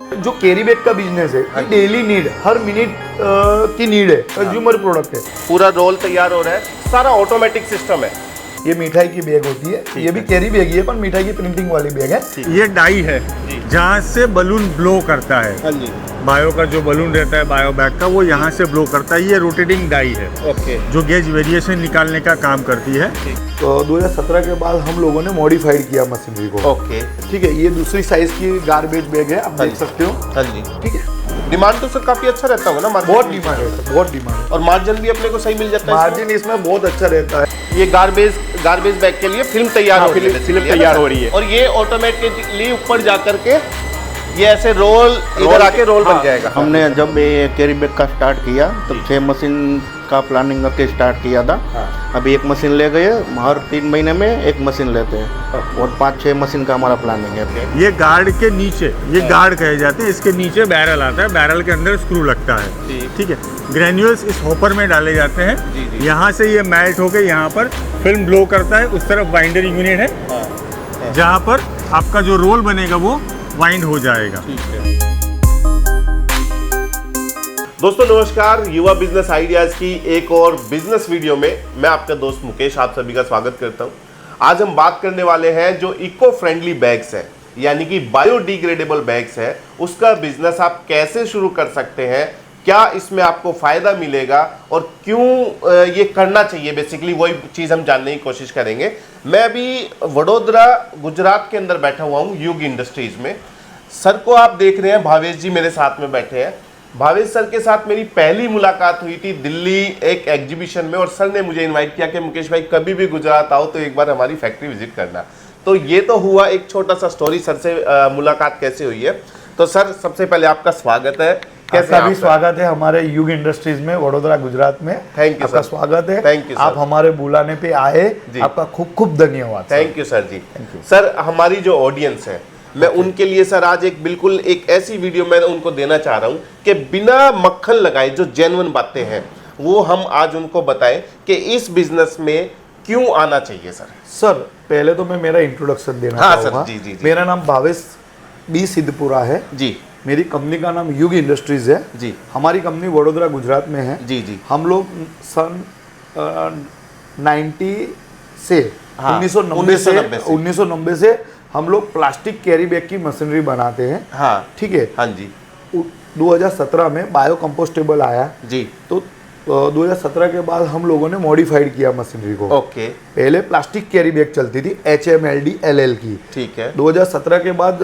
जो carry bag का business है ये डेली नीड, हर मिनट की नीड है, कंज्यूमर प्रोडक्ट है। पूरा रोल तैयार हो रहा है, सारा ऑटोमेटिक सिस्टम है। ये मिठाई की बैग होती है, ये भी कैरी बैग ही है पर मिठाई की प्रिंटिंग वाली बैग है। ये डाई है जहाँ से बलून ब्लो करता है। हाँ जी। बायो का जो बलून रहता है बायो बैग का, वो यहाँ से ब्लो करता है। ये रोटेटिंग डाई है ओके। जो गेज वेरिएशन निकालने का काम करती है। तो 2017 के बाद हम लोगों ने मॉडिफाइड किया मशीनरी को। ओके ठीक है, ये दूसरी साइज की गार्बेज बैग है, आप देख सकते हो। हाँ जी। ठीक है, डिमांड तो सर काफी अच्छा रहता होगा ना मार्केट बहुत में? डिमांड है, बहुत डिमांड है। और मार्जिन भी अपने को सही मिल जाता है मार्जिन इसमें बहुत अच्छा रहता है। ये गार्बेज बैग के लिए फिल्म तैयार हो रही है, फिल्म तैयार हो रही है। और ये ऑटोमेटिकली ऊपर जा करके ये ऐसे रोल इधर आके रोल बन जाएगा। हमने जब ये कैरी बैग का स्टार्ट किया तब 6 मशीन का प्लानिंग करके स्टार्ट किया था। अभी 1 मशीन ले गए, हर 3 महीने में 1 मशीन लेते हैं और 5-6 मशीन का हमारा प्लानिंग है। ये गार्ड के नीचे, ये गार्ड कहे जाते हैं, इसके नीचे बैरल आता है, बैरल के अंदर स्क्रू लगता है। ठीक है, ग्रेन्यूल्स इस हॉपर में डाले जाते हैं। यहाँ से ये मेल्ट होकर यहाँ पर फिल्म ब्लो करता है। उस तरफ वाइंडर यूनिट है जहाँ पर आपका जो रोल बनेगा वो वाइंड हो जाएगा। दोस्तों नमस्कार, युवा बिजनेस आइडियाज की एक और बिजनेस वीडियो में मैं आपका दोस्त मुकेश आप सभी का स्वागत करता हूं। आज हम बात करने वाले हैं जो इको फ्रेंडली बैग्स है, यानी कि बायोडिग्रेडेबल बैग्स है, उसका बिजनेस आप कैसे शुरू कर सकते हैं, क्या इसमें आपको फायदा मिलेगा और क्यों ये करना चाहिए। बेसिकली वही चीज़ हम जानने की कोशिश करेंगे। मैं अभी वडोदरा गुजरात के अंदर बैठा हुआ हूँ युग इंडस्ट्रीज में। सर को आप देख रहे हैं, भावेश जी मेरे साथ में बैठे हैं। भावेश सर के साथ मेरी पहली मुलाकात हुई थी दिल्ली एक एग्जीबिशन में, और सर ने मुझे इनवाइट किया कि मुकेश भाई कभी भी गुजरात आओ तो एक बार हमारी फैक्ट्री विजिट करना। तो ये तो हुआ एक छोटा सा स्टोरी, सर से मुलाकात कैसे हुई है। तो सर सबसे पहले आपका स्वागत है। कैसा भी स्वागत है हमारे युग इंडस्ट्रीज में वडोदरा गुजरात में। थैंक यू आपका सर। स्वागत है। Thank you sir. आप हमारे बुलाने पे आए, आपका खूब खूब धन्यवाद। Thank you sir ji. Sir हमारी जो ऑडियंस है मैं उनके लिए सर आज एक ऐसी वीडियो मैं उनको देना चाह रहा हूं कि बिना मक्खन लगाए जो जेन्युइन बातें हैं वो हम आज उनको बताएं कि इस बिजनेस में क्यों आना चाहिए। सर पहले तो मैं मेरा इंट्रोडक्शन देना चाहूंगा। जी। मेरा नाम भावेश बी सिद्धपुरा है जी। मेरी कंपनी का नाम युग इंडस्ट्रीज है जी। हमारी कंपनी वडोदरा गुजरात में है जी। हम लोग सन 90 से 1990 से हम लोग प्लास्टिक कैरी बैग की मशीनरी बनाते हैं। हाँ ठीक है। हाँ जी। 2017 में बायो कंपोस्टेबल आया जी, तो 2017 के बाद हम लोगों ने मॉडिफाइड किया मशीनरी को। ओके। पहले प्लास्टिक कैरी बैग चलती थी HMLD-LL की। ठीक है। 2017 के बाद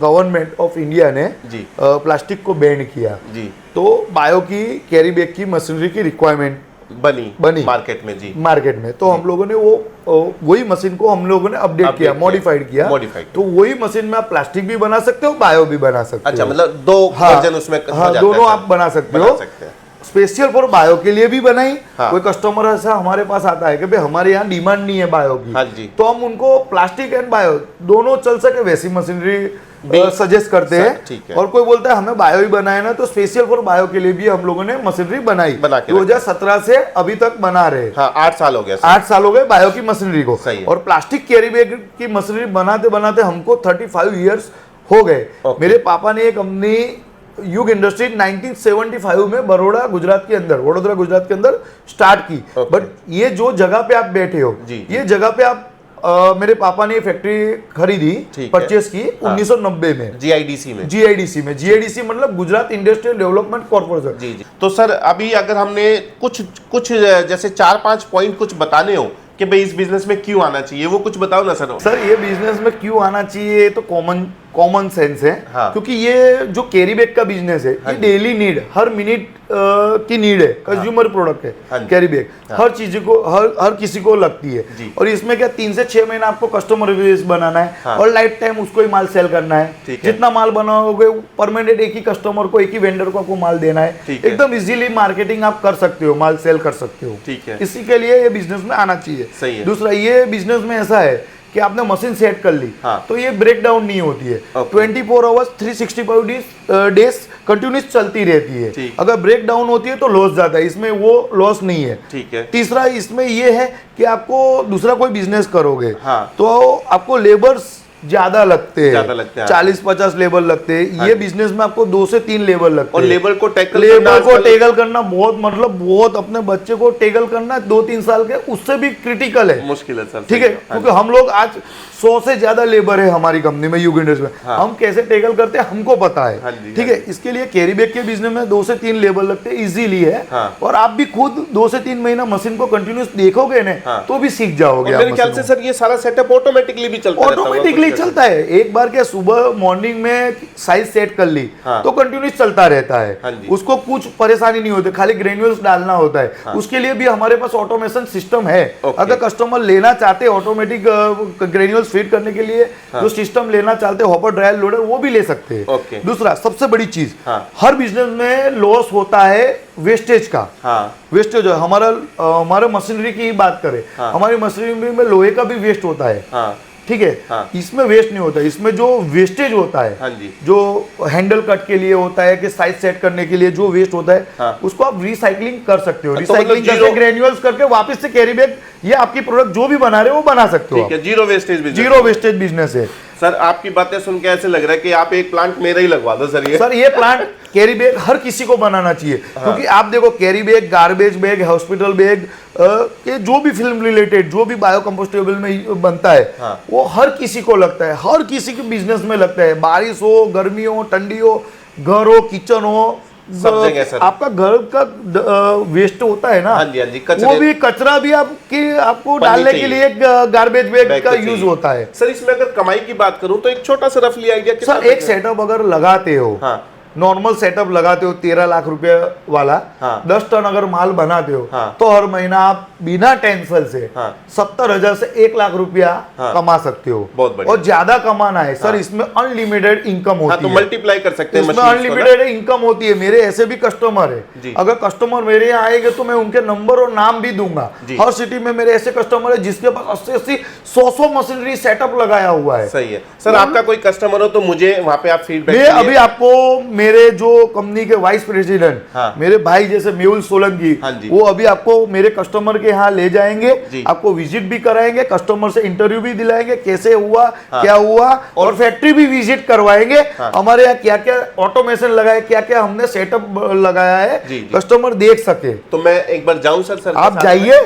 गवर्नमेंट ऑफ इंडिया ने जी प्लास्टिक को बैन किया जी, तो बायो की कैरी बैग की मशीनरी की रिक्वायरमेंट बनी मार्केट में। तो हम लोगों ने वही मशीन को हम लोगों ने अपडेट किया, मॉडिफाइड किया। तो वही मशीन में आप प्लास्टिक भी बना सकते हो, बायो भी बना सकते हो। अच्छा, मतलब 2 वर्जन उसमें दोनों आप बना सकते हो। स्पेशल फॉर बायो के लिए भी बनाई। कोई कस्टमर ऐसा हमारे पास आता है कि भाई हमारे यहाँ डिमांड नहीं है बायो की, तो हम उनको प्लास्टिक एंड बायो दोनों चल सके वैसी मशीनरी सजेस्ट करते हैं। और कोई बोलता है हमें बायो ही बनाए ना, तो स्पेशल फॉर बायो के लिए भी हम लोगों ने मशीनरी बनाई। 2017 से अभी तक बना रहे। 8 साल हो गया। 8 साल हो गए बायो की मशीनरी को। और प्लास्टिक कैरी बैग की मशीनरी बनाते बनाते हमको 35 ईयर्स हो गए। मेरे पापा ने ये कंपनी युग इंडस्ट्री 1975 में वडोदरा गुजरात के अंदर स्टार्ट की। बट ये जो जगह पे आप बैठे हो, ये जगह पे आप मेरे पापा ने फैक्ट्री खरीदी, परचेस की 1990 में GIDC में। GIDC मतलब गुजरात इंडस्ट्रियल डेवलपमेंट कॉर्पोरेशन जी। तो सर अभी अगर हमने कुछ जैसे 4-5 पॉइंट कुछ बताने हो कि भाई इस बिजनेस में क्यों आना चाहिए, वो कुछ बताओ ना सर। सर ये बिजनेस में क्यों आना चाहिए तो कॉमन सेंस है। क्योंकि ये जो कैरी बैग का बिजनेस है ये डेली नीड, हर मिनट की नीड है, कंज्यूमर प्रोडक्ट है। कैरी बैग हर चीज को हर किसी को लगती है। और इसमें क्या 3 से 6 महीना आपको कस्टमर बेस बनाना है और लाइफ टाइम उसको ही माल सेल करना है। जितना माल बनाओगे परमानेंट एक ही कस्टमर को, एक ही वेंडर को आपको माल देना है। एकदम इजीली मार्केटिंग आप कर सकते हो, माल सेल कर सकते हो। इसी के लिए ये बिजनेस में आना चाहिए। दूसरा, ये बिजनेस में ऐसा है कि आपने मशीन सेट कर ली तो ये ब्रेक डाउन नहीं होती है। 24 आवर्स 365 डेज कंटिन्यूस चलती रहती है। अगर ब्रेक डाउन होती है तो लॉस जाता है, इसमें वो लॉस नहीं है। तीसरा इसमें ये है कि आपको दूसरा कोई बिजनेस करोगे तो आपको लेबर्स ज्यादा लगते ज्यादा लगते हैं, हैं। 40-50 लेबर लगते हैं। ये बिजनेस में आपको 2 से 3 लेबर लगते और हैं। लेबर को टैकल लेबर को टेकल करना बहुत, मतलब बहुत, अपने बच्चे को टेकल करना 2-3 साल के, उससे भी क्रिटिकल है, मुश्किल है सर। ठीक है, क्योंकि हम लोग आज 100 से ज्यादा लेबर है हमारी कंपनी में, युग इंडस्ट्री में। हम कैसे टेकल करते हैं हमको पता है, ठीक है। इसके लिए कैरी बैग के बिजनेस में 2 से 3 लेबर लगते हैं, इजीली है। और आप भी खुद 2 से 3 महीना मशीन को कंटिन्यूस देखोगे ना, तो भी सीख जाओगे। मेरे ख्याल से सर ये सारा सेटअप ऑटोमेटिकली भी चलता रहता होगा। ऑटोमेटिकली चलता है। एक बार क्या, सुबह मॉर्निंग में साइज सेट कर ली तो कंटिन्यूस चलता रहता है, उसको कुछ परेशानी नहीं होती, खाली ग्रेन्यूल्स डालना होता है। उसके लिए भी हमारे पास ऑटोमेशन सिस्टम है। अगर कस्टमर लेना चाहते हैं ऑटोमेटिक ग्रेन्यूल्स फीड करने के लिए, जो सिस्टम लेना चाहते हैं हॉपर ड्रायर लोडर, वो भी ले सकते हैं। दूसरा सबसे बड़ी चीज, हर बिजनेस में लॉस होता है वेस्टेज का। वेस्टेज हमारे मशीनरी की ही बात करें, हमारी मशीनरी में लोहे का भी वेस्ट होता है, ठीक है। इसमें वेस्ट नहीं होता, इसमें जो वेस्टेज होता है, जो हैंडल कट के लिए होता है, कि साइज सेट करने के लिए जो वेस्ट होता है, उसको आप रिसाइकलिंग कर सकते हो। रिसाइकलिंग करके ग्रेन्यूल्स करके वापस से कैरी बैग, ये आपकी प्रोडक्ट जो भी बना रहे हो वो बना सकते हो। Zero wastage business, zero wastage business है। सर आपकी बातें सुन के ऐसे लग रहा है कि आप एक प्लांट मेरा ही लगवा दो सर। ये प्लांट कैरी बैग हर किसी को बनाना चाहिए, क्योंकि आप देखो carry bag, garbage bag, hospital bag, के जो भी फिल्म रिलेटेड, जो भी बायोकम्पोस्टेबल में बनता है, वो हर किसी को लगता है, हर किसी के बिजनेस में लगता है। बारिश हो, गर्मी हो, ठंडी हो, घर हो, किचन हो, सब जगह सर। आपका घर का वेस्ट होता है ना, वो भी कचरा भी आपको डालने के लिए गार्बेज बैग का यूज होता है। सर इसमें अगर कमाई की बात करूं तो एक छोटा सा रफली आइडिया, सर एक सेटअप अगर लगाते हो, नॉर्मल सेटअप लगाते हो 13 लाख रुपए वाला, 10 टन अगर माल बनाते हो, तो हर महीना आप बिना टेंशन से 70,000 से 1 लाख रुपया कमा सकते हो। बहुत बढ़िया। और ज्यादा कमाना है सर, इसमें अनलिमिटेड इनकम होती तो है, मल्टीप्लाई कर सकते हैं, इसमें अनलिमिटेड इनकम होती है। मेरे ऐसे भी कस्टमर है, अगर कस्टमर मेरे यहाँ आएंगे तो मैं उनके नंबर और नाम भी दूंगा। हर सिटी में मेरे ऐसे कस्टमर है जिसके पास 80-80, 100 मशीनरी सेटअप लगाया हुआ है। सही है सर। आपका कोई कस्टमर हो तो मुझे वहां पे आप फीडबैक, मैं अभी आपको मेरे जो कंपनी के वाइस प्रेसिडेंट, मेरे भाई जैसे मेहुल सोलंकी, वो अभी आपको मेरे कस्टमर के यहाँ ले जाएंगे, आपको विजिट भी कराएंगे, कस्टमर से इंटरव्यू भी दिलाएंगे, कैसे हुआ, क्या हुआ, और फैक्ट्री भी विजिट करवाएंगे। हमारे यहाँ क्या क्या ऑटोमेशन लगाया, क्या क्या हमने सेटअप लगाया है, कस्टमर देख सके। तो मैं एक बार जाऊं सर? आप जाइए,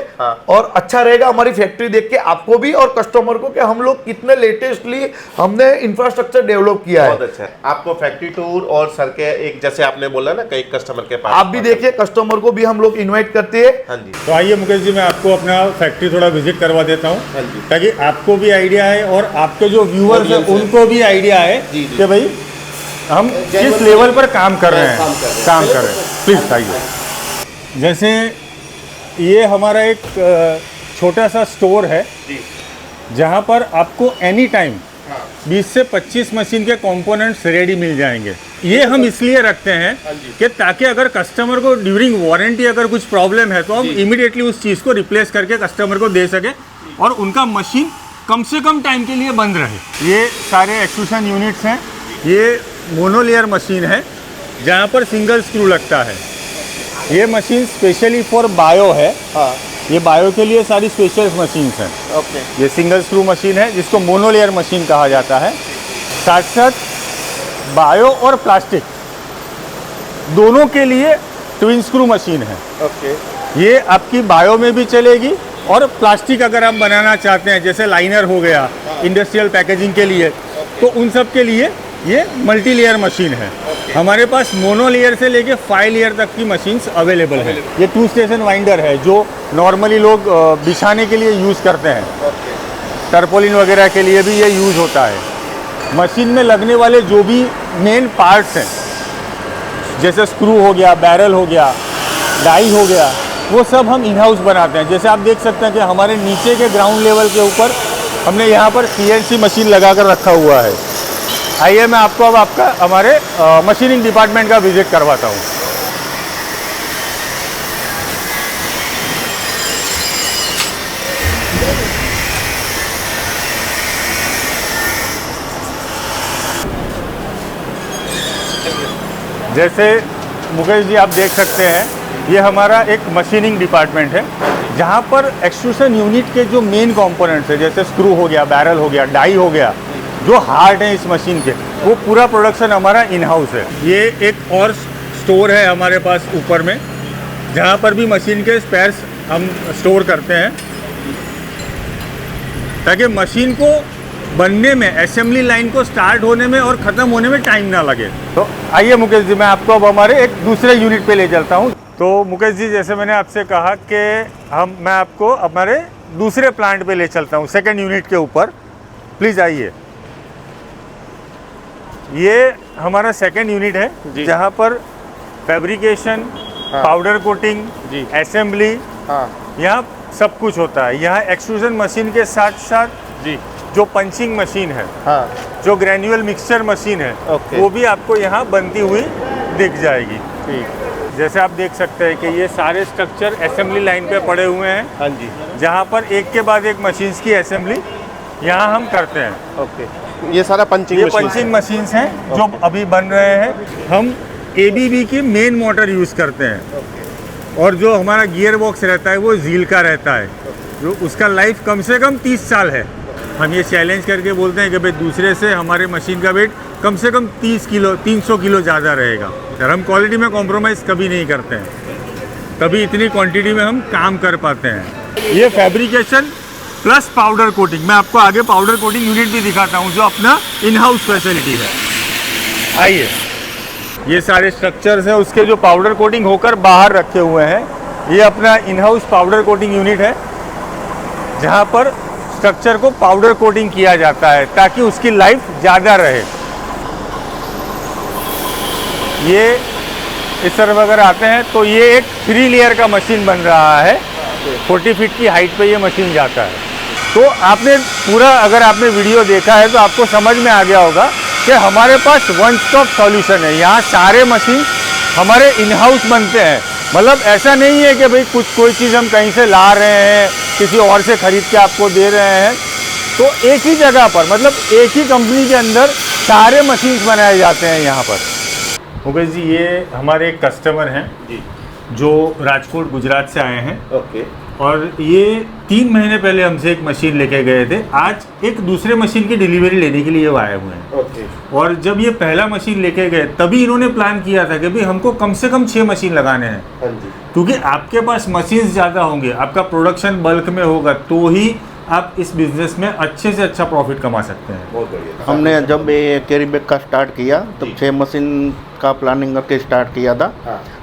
और अच्छा रहेगा हमारी फैक्ट्री देख के आपको भी और कस्टमर को, कि हम लोग कितने लेटेस्टली हमने इंफ्रास्ट्रक्चर डेवलप किया है। बहुत अच्छा है। आपको फैक्ट्री टूर और सर के एक, जैसे आपने बोला ना, कई कस्टमर के पास आप भी देखिए, कस्टमर को भी हम लोग इनवाइट करते हैं। हाँ जी। तो आइए मुकेश जी, मैं आपको अपना फैक्ट्री थोड़ा विजिट करवा देता हूँ, ताकि आपको भी आइडिया है और आपके जो व्यूअर्स हैं उनको भी आइडिया है कि भाई हम किस लेवल पर काम कर रहे हैं, प्लीज आइए। जैसे ये हमारा एक छोटा सा स्टोर है, जहाँ पर आपको एनी टाइम 20 से 25 मशीन के कंपोनेंट्स रेडी मिल जाएंगे। ये हम इसलिए रखते हैं कि ताकि अगर कस्टमर को ड्यूरिंग वारंटी अगर कुछ प्रॉब्लम है तो हम इमीडिएटली उस चीज़ को रिप्लेस करके कस्टमर को दे सके और उनका मशीन कम से कम टाइम के लिए बंद रहे। ये सारे एक्सट्रूशन यूनिट्स हैं। ये मोनोलेयर मशीन है जहाँ पर सिंगल स्क्रू लगता है। ये मशीन स्पेशली फॉर बायो है। ये बायो के लिए सारी स्पेशल मशीन्स हैं। ये सिंगल स्क्रू मशीन है जिसको मोनोलेयर मशीन कहा जाता है। साथ साथ बायो और प्लास्टिक दोनों के लिए ट्विन स्क्रू मशीन है। ये आपकी बायो में भी चलेगी और प्लास्टिक अगर आप बनाना चाहते हैं, जैसे लाइनर हो गया इंडस्ट्रियल पैकेजिंग के लिए, तो उन सब के लिए ये मल्टी लेयर मशीन है। हमारे पास मोनो लेयर से लेके 5 लेयर तक की मशीन्स अवेलेबल है। ये 2 स्टेशन वाइंडर है जो नॉर्मली लोग बिछाने के लिए यूज़ करते हैं। टर्पोलिन वगैरह के लिए भी ये यूज़ होता है। मशीन में लगने वाले जो भी मेन पार्ट्स हैं, जैसे स्क्रू हो गया, बैरल हो गया, डाई हो गया, वो सब हम इन हाउस बनाते हैं। जैसे आप देख सकते हैं कि हमारे नीचे के ग्राउंड लेवल के ऊपर हमने यहाँ पर CNC मशीन लगा कर रखा हुआ है। आइए मैं आपको अब आपका हमारे मशीनिंग डिपार्टमेंट का विजिट करवाता हूँ। जैसे मुकेश जी आप देख सकते हैं, ये हमारा एक मशीनिंग डिपार्टमेंट है जहाँ पर एक्सट्रूशन यूनिट के जो मेन कंपोनेंट्स है, जैसे स्क्रू हो गया, बैरल हो गया, डाई हो गया, जो हार्ट है इस मशीन के, वो पूरा प्रोडक्शन हमारा इन हाउस है। ये एक और स्टोर है हमारे पास ऊपर में, जहाँ पर भी मशीन के स्पेयर्स हम स्टोर करते हैं, ताकि मशीन को बनने में, असेंबली लाइन को स्टार्ट होने में और ख़त्म होने में टाइम ना लगे। तो आइए मुकेश जी, मैं आपको अब हमारे एक दूसरे यूनिट पे ले चलता हूँ। तो मुकेश जी, जैसे मैंने आपसे कहा कि मैं आपको हमारे दूसरे प्लांट पे ले चलता हूँ, सेकंड यूनिट के ऊपर। प्लीज़ आइए। ये हमारा सेकंड यूनिट है, जहाँ पर फैब्रिकेशन, पाउडर कोटिंग, असेंबली, यहाँ सब कुछ होता है। यहाँ एक्सट्रूजन मशीन के साथ साथ जो पंचिंग मशीन है, जो ग्रेन्युअल मिक्सचर मशीन है, वो भी आपको यहाँ बनती हुई दिख जाएगी। ठीक, जैसे आप देख सकते हैं कि ये सारे स्ट्रक्चर असेंबली लाइन पे पड़े हुए हैं। हाँ जी, जहाँ पर एक के बाद एक मशीन्स की असेंबली यहाँ हम करते हैं। ओके, ये सारा पंचिंग मशीन्स हैं जो अभी बन रहे हैं। हम ABB की मेन मोटर यूज़ करते हैं, और जो हमारा गियर बॉक्स रहता है वो झील का रहता है, जो उसका लाइफ कम से कम 30 साल है। हम ये चैलेंज करके बोलते हैं कि भाई दूसरे से हमारे मशीन का वेट कम से कम 30 किलो 300 किलो ज़्यादा रहेगा। सर, हम क्वालिटी में कॉम्प्रोमाइज़ कभी नहीं करते हैं, तभी इतनी क्वांटिटी में हम काम कर पाते हैं। ये फैब्रिकेशन प्लस पाउडर कोटिंग, मैं आपको आगे पाउडर कोटिंग यूनिट भी दिखाता हूँ, जो अपना इन हाउस फैसिलिटी है। आइए, ये सारे स्ट्रक्चर्स हैं उसके जो पाउडर कोटिंग होकर बाहर रखे हुए हैं। ये अपना in house powder coating unit है, जहाँ पर स्ट्रक्चर को पाउडर कोटिंग किया जाता है ताकि उसकी लाइफ ज़्यादा रहे। ये इस तरफ अगर आते हैं तो ये एक 3 लेयर का मशीन बन रहा है। 40 फीट की हाइट पे ये मशीन जाता है। तो आपने पूरा, अगर आपने वीडियो देखा है तो आपको समझ में आ गया होगा कि हमारे पास वन स्टॉप सॉल्यूशन है। यहाँ सारे मशीन हमारे इन हाउस बनते हैं। मतलब ऐसा नहीं है कि भाई कोई चीज़ हम कहीं से ला रहे हैं, किसी और से ख़रीद के आपको दे रहे हैं। तो एक ही जगह पर, मतलब एक ही कंपनी के अंदर सारे मशीन्स बनाए जाते हैं यहाँ पर। मुकेश जी, ये हमारे एक कस्टमर हैं जो राजकोट गुजरात से आए हैं। ओके। और ये 3 महीने पहले हमसे एक मशीन लेके गए थे। आज एक दूसरे मशीन की डिलीवरी लेने के लिए वो आए हुए हैं। ओके। और जब ये पहला मशीन लेके गए तभी इन्होंने प्लान किया था कि भाई हमको कम से कम 6 मशीन लगाने हैं। हाँ जी। क्योंकि आपके पास मशीन ज़्यादा होंगे, आपका प्रोडक्शन बल्क में होगा, तो ही आप इस बिजनेस में अच्छे से अच्छा प्रॉफिट कमा सकते हैं। बहुत बढ़िया। हमने जब ये कैरी बैग का स्टार्ट किया तब 6 मशीन का प्लानिंग करके स्टार्ट किया था।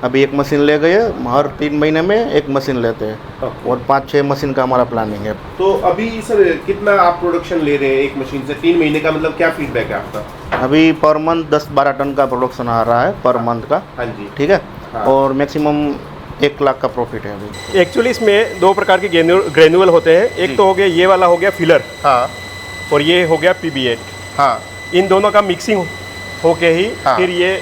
अभी एक मशीन ले गए, हर 3 महीने में एक मशीन लेते हैं, और 5-6 मशीन का हमारा प्लानिंग है। तो अभी सर कितना आप प्रोडक्शन ले रहे हैं एक मशीन से 3 महीने का, मतलब क्या फीडबैक है आपका? अभी पर मंथ 10-12 टन का प्रोडक्शन आ रहा है पर मंथ का। हाँ जी। ठीक है। और मैक्सिमम 1 लाख का प्रॉफिट है अभी। एक्चुअली इसमें 2 प्रकार के ग्रेनुअल होते हैं। एक तो हो गया ये वाला, हो गया फिलर। हाँ। और ये हो गया PB8। हाँ। इन दोनों का मिक्सिंग होके ही फिर ये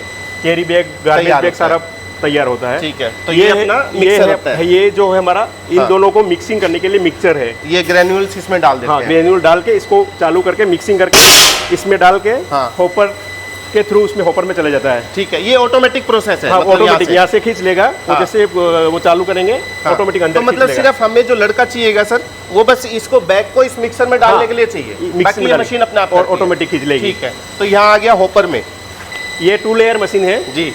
कैरी बैग, गार्बेज बैग सारा तैयार होता है। ठीक है। तो ये अपना मिक्सर होता है। ये जो है हमारा इन दोनों को मिक्सिंग करने के लिए मिक्सर है। ये ग्रेन्यूल्स इसमें डाल देते हैं। ग्रेन्यूल डाल के इसको चालू करके मिक्सिंग करके इसमें डाल के हॉपर के थ्रू उसमें हॉपर में चला जाता है। ठीक है। ये ऑटोमेटिक प्रोसेस है। हाँ, ऑटोमेटिक यहाँ से खींच लेगा। वो जैसे वो चालू करेंगे ऑटोमेटिक अंदर। तो मतलब सिर्फ हमें जो लड़का चाहिएगा सर, वो बस इसको बैग को इस मिक्सर में डालने के लिए चाहिए, बाकी ये मशीन अपने आप ऑटोमेटिक खींच लेगी। ठीक है। तो यहाँ आ गया हॉपर में। ये 2 लेयर मशीन है जी।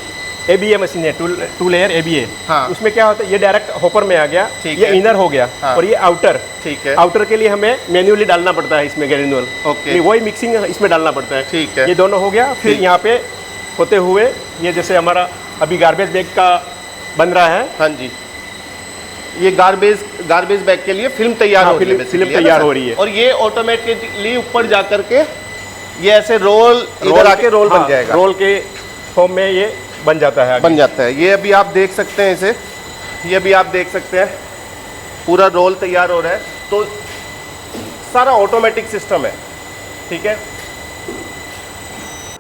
ABA मशीन है, 2 लेयर ABA। हाँ। उसमें क्या होता है, ये डायरेक्ट हॉपर में आ गया, ये इनर हो गया। हाँ। और ये आउटर। ठीक है। आउटर के लिए हमें मैन्युअली डालना पड़ता है इसमें ग्रेनुअल। ओके। वही मिक्सिंग इसमें डालना पड़ता है। ठीक है। ये दोनों हो गया। फिर यहाँ पे होते हुए ये जैसे हमारा अभी गार्बेज बैग का बन रहा है। हाँ जी। ये गार्बेज बैग के लिए फिल्म तैयार हो रही है। फिल्म तैयार हो रही है। और ये ऑटोमेटिकली ऊपर जा करके ये ऐसे रोल इधर आके रोल बन जाएगा। रोल के फॉर्म में ये बन जाता है। बन जाता है। ये अभी आप देख सकते हैं इसे, ये अभी आप देख सकते हैं पूरा रोल तैयार हो रहा है। तो सारा ऑटोमेटिक सिस्टम है। ठीक है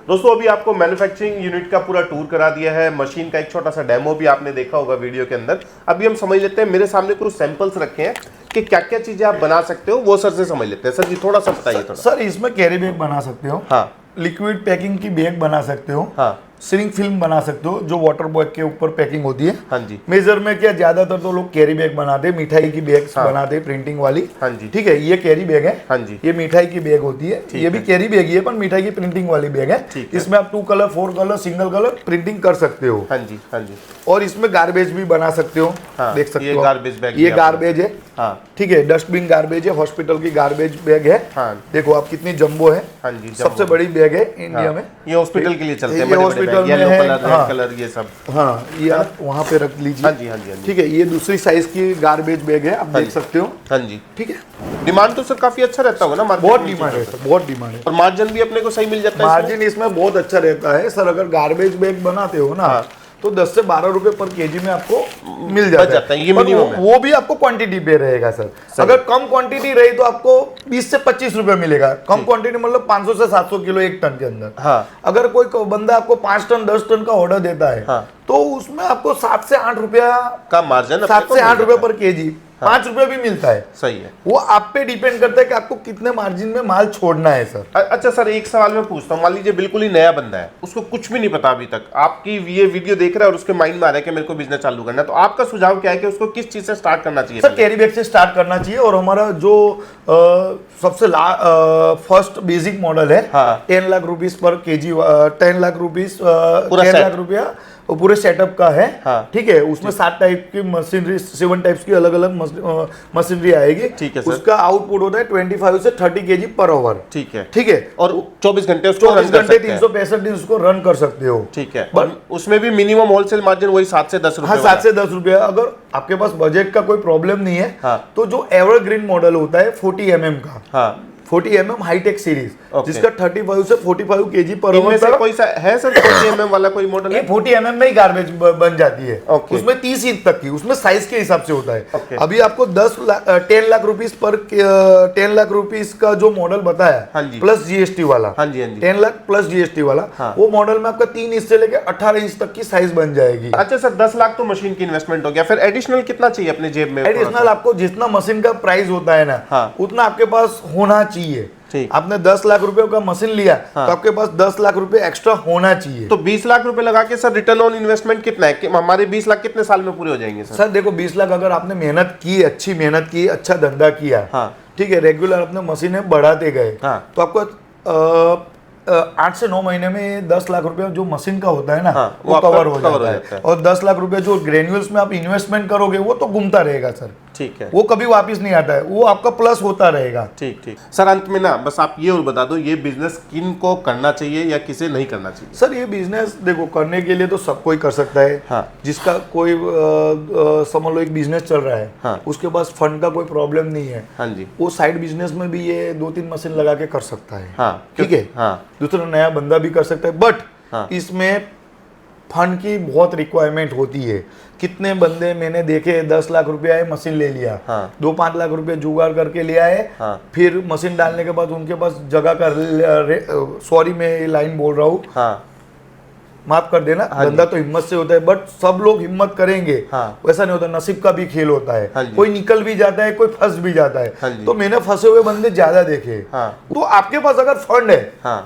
दोस्तों, अभी आपको मैन्युफैक्चरिंग यूनिट का पूरा टूर करा दिया है। मशीन का एक छोटा सा डेमो भी आपने देखा होगा वीडियो के अंदर। अभी हम समझ लेते हैं, मेरे सामने कुछ सैंपल्स रखे हैं कि क्या क्या चीजें आप बना सकते हो, वो सर से समझ लेते हैं। सर जी थोड़ा सा बताइए। सर इसमें कैरी बैग बना सकते हो। हाँ। लिक्विड पैकिंग की बैग बना सकते हो। हाँ। सिलिंग फिल्म बना सकते हो जो वाटर बैग के ऊपर पैकिंग होती है। हाँ जी। मेजर में क्या ज्यादातर तो लोग कैरी बैग बनाते हैं, मिठाई की बैग्स बनाते हैं प्रिंटिंग वाली। हाँ जी। ठीक है, ये कैरी बैग है। हाँ जी। ये मिठाई की बैग होती है, ये भी कैरी बैग ही है पर मिठाई की प्रिंटिंग वाली बैग है। इसमें आप 2 colour 4 colour single colour printing कर सकते हो। हाँ जी, हाँ जी। और इसमें गार्बेज भी बना सकते हो। देख सकते ये हो गार्बेज बैग, ये गार्बेज है। हाँ। ठीक है, डस्टबिन गार्बेज है, हॉस्पिटल की गार्बेज बैग है। हाँ। देखो आप कितनी जम्बो है। हाँ जी, सबसे बड़ी बैग है इंडिया में। ये हॉस्पिटल के लिए चलते हैं, ये हॉस्पिटल में येलो है। कलर, रेड हाँ। कलर, ये सब। हाँ, ये आप वहाँ पे रख लीजिए। हाँ जी, हाँ जी, हाँ जी। ठीक है, ये दूसरी साइज की गार्बेज बैग है, आप देख सकते हो। हाँ जी। ठीक है, डिमांड तो सर काफी अच्छा रहता होगा ना मार्केट बहुत में? डिमांड है सर, बहुत डिमांड है। और मार्जिन भी अपने को सही मिल जाता है मार्जिन इसमें बहुत अच्छा रहता है सर। अगर गार्बेज बैग बनाते हो ना तो 10 से 12 रुपए पर केजी में आपको मिल जाता है। ये पर मिनिमम है। वो भी आपको क्वांटिटी पे रहेगा सर। अगर कम क्वांटिटी रही तो आपको 20 से 25 रुपए मिलेगा। कम क्वांटिटी मतलब 500 से 700 किलो 1 टन के अंदर। हाँ। अगर कोई बंदा आपको 5 टन 10 टन का ऑर्डर देता है तो उसमें आपको 7 से 8 रुपया का मार्जिन, 7 से 8 रुपए पर केजी, 5 रुपए भी मिलता है। सही है। वो आप पे डिपेंड करता है कि आपको कितने मार्जिन में माल छोड़ना है सर। अच्छा सर, एक सवाल मैं पूछता हूँ, मान लीजिए बिल्कुल ही नया बंदा है, उसको कुछ भी नहीं पता अभी तक, आपकी ये वीडियो देख रहा है और उसके माइंड में आ रहा है कि मेरे को बिजनेस चालू करना है, तो आपका सुझाव क्या है कि उसको किस चीज से स्टार्ट करना चाहिए? सर कैरी बैग से स्टार्ट करना चाहिए। और हमारा जो सबसे फर्स्ट बेसिक मॉडल है 10 लाख रुपीस पर केजी, 10 लाख रुपीस, 10 लाख रुपया वो पूरे सेटअप का है। ठीक है, उसमें 7 टाइप की मशीनरी, 7 टाइप्स की अलग अलग मशीनरी आएगी। ठीक है सर। उसका आउटपुट होता है 25 से 30 केजी पर आवर। ठीक है। ठीक है, और 24 घंटे उसको 24 घंटे 365 दिन उसको रन कर सकते हो। ठीक है। और उसमें भी मिनिमम होलसेल मार्जिन वही 7 से 10 रुपए। हाँ, 7 से 10 रुपया। अगर आपके पास बजट का कोई प्रॉब्लम नहीं है तो जो एवरग्रीन मॉडल होता है 40 mm का, 40 mm हाईटेक सीरीज, जिसका 35 से 45 केजी पर इनमें से कोई सा है सर 40 mm वाला कोई मॉडल? ये 40 mm में ही गार्बेज बन जाती है। Okay. उसमें 30 इंच तक की, उसमें साइज के हिसाब से होता है। Okay. अभी आपको 10 लाख रुपीस पर 10 लाख रुपीस का जो मॉडल बताया प्लस जीएसटी वाला, 10 लाख प्लस जीएसटी वाला, वो मॉडल में आपका 3 इंच से लेकर 18 इंच तक की साइज बन जाएगी। अच्छा सर, 10 लाख तो मशीन की इन्वेस्टमेंट हो गया, फिर एडिशनल कितना चाहिए अपने जेब में? एडिशनल आपको जितना मशीन का प्राइस होता है ना उतना आपके पास होना चाहिए। आपने 10 लाख रुपए का मशीन लिया तो आपके पास 10 लाख रुपए एक्स्ट्रा होना चाहिए। तो 20 लाख रुपए लगा के सर रिटर्न ऑन इन्वेस्टमेंट कितना है कि हमारे 20 लाख कितने साल में पूरे हो जाएंगे सर? सर देखो 20 लाख अगर आपने मेहनत की, अच्छी मेहनत की, अच्छा धंधा किया, ठीक है, रेगुलर अपने मशीनें बढ़ाते गए तो आपको 8 से 9 महीने में 10 लाख रुपए जो मशीन का होता है ना वो कवर हो जाता है। और 10 लाख रुपए जो ग्रेन्यूल्स में आप इन्वेस्टमेंट करोगे वो तो घूमता रहेगा सर। ठीक है, वो कभी वापस नहीं आता है, वो आपका प्लस होता रहेगा। ठीक ठीक। सर अंत में ना बस आप ये और बता दो, ये बिजनेस किन को करना चाहिए या किसे नहीं करना चाहिए? सर ये बिजनेस देखो करने के लिए तो सब कोई कर सकता है। जिसका कोई समझ लो एक बिजनेस चल रहा है, उसके पास फंड का कोई प्रॉब्लम नहीं है, वो साइड बिजनेस में भी ये 2-3 मशीन लगा के कर सकता है। ठीक है, दूसरा नया बंदा भी कर सकता है, बट इसमें फंड की बहुत रिक्वायरमेंट होती है। कितने बंदे मैंने देखे 10 लाख रुपया है मशीन ले लिया, 2-5 लाख रुपया जुगाड़ करके ले आए, फिर मशीन डालने के बाद उनके पास जगह का, सॉरी मैं ये लाइन बोल रहा हूँ, माफ कर देना, धंधा तो हिम्मत से होता है, बट सब लोग हिम्मत करेंगे वैसा नहीं होता, नसीब का भी खेल होता है। कोई निकल भी जाता है, कोई फंस भी जाता है। तो मैंने फंसे हुए बंदे ज्यादा देखे। तो आपके पास अगर फंड है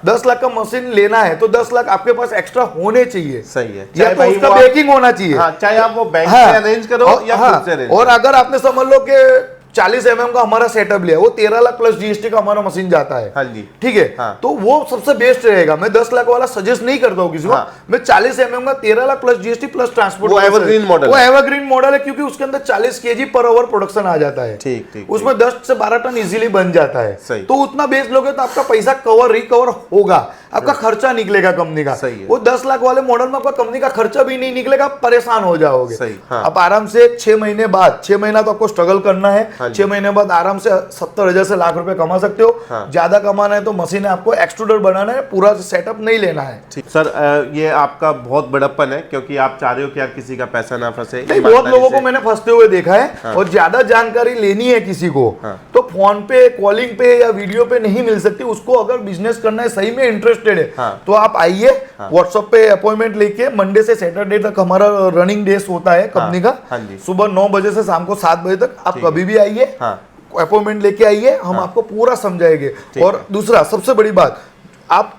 10 लाख का मशीन लेना है तो 10 लाख आपके पास एक्स्ट्रा होने चाहिए। सही है, या तो उसका बेकिंग होना चाहिए, चाहे आप वो बैंक से अरेंज करो या खुद से अरेंज। और अगर आपने समझ लो कि 40 mm का हमारा सेटअप लिया, वो 13 लाख प्लस जीएसटी का हमारा मशीन जाता है। ठीक है, तो वो सबसे बेस्ट रहेगा। मैं 10 लाख वाला सजेस्ट नहीं करता हूँ किसी को। मैं 40 mm का 13 lakh plus GST plus transport, वो एवरग्रीन मॉडल, वो एवरग्रीन मॉडल है क्योंकि उसके अंदर 40 केजी पर आवर प्रोडक्शन आ जाता है। ठीक ठीक। उसमें 10 से 12 टन इजीली बन जाता है। सही। तो उतना बेच लोगे तो आपका पैसा कवर रिकवर होगा, आपका खर्चा निकलेगा कंपनी का। वो 10 लाख वाले मॉडल में आपका कंपनी का खर्चा भी नहीं निकलेगा, परेशान हो जाओगे। आप आराम से 6 महीने बाद, 6 महीना तो आपको स्ट्रगल करना है, 6 महीने बाद आराम से 70,000 से लाख रुपए कमा सकते हो। ज्यादा कमाना है तो मशीन आपको एक्सट्रूडर बनाना है, पूरा सेटअप नहीं लेना है। सर ये आपका बहुत बड़प्पन है क्योंकि आप चाह रहे हो कि यार किसी का पैसा ना फंसे। बहुत लोगों को मैंने फंसते हुए देखा है। और ज्यादा जानकारी लेनी है किसी को तो फोन पे, कॉलिंग पे या वीडियो पे नहीं मिल सकती। उसको अगर बिजनेस करना है, सही में इंटरेस्टेड है तो आप आइए, व्हाट्सएप पे अपॉइंटमेंट लेके, मंडे से सैटरडे तक हमारा रनिंग डेज होता है कंपनी का, सुबह 9 बजे से शाम को 7 बजे तक। आप कभी भी आइए, अपॉइंटमेंट लेके आइए, हम आपको पूरा समझाएंगे। और दूसरा सबसे बड़ी बात, आप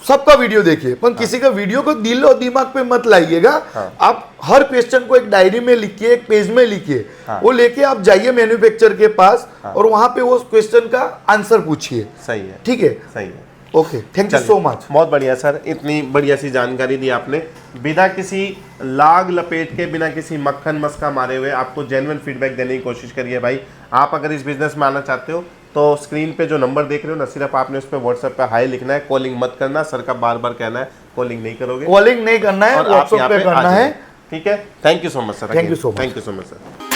सबका वीडियो देखिए, पर किसी का वीडियो को दिल और दिमाग पे मत लाइएगा। आप हर क्वेश्चन को एक डायरी में लिखिए, एक पेज में लिखिए, वो लेके आप जाइए मैन्युफैक्चर के पास और वहां पे वो क्वेश्चन का आंसर पूछिए। सही है, ठीक है, सही है। Okay, thank you so much. बहुत बढ़िया सर, इतनी बढ़िया सी जानकारी दी आपने, बिना किसी लाग लपेट के, बिना किसी मक्खन मस्का मारे हुए आपको जेन्युइन फीडबैक देने की कोशिश करिए। भाई आप अगर इस बिजनेस में आना चाहते हो तो स्क्रीन पे जो नंबर देख रहे हो ना, सिर्फ आपने उस पर व्हाट्सएप पे हाई लिखना है, कॉलिंग मत करना। सर का बार बार कहना है कॉलिंग नहीं करोगे, कॉलिंग नहीं करना है, और आप व्हाट्सएप यहाँ पे पे करना है। ठीक है, thank you so much sir. Thank you so much. Thank you so much sir.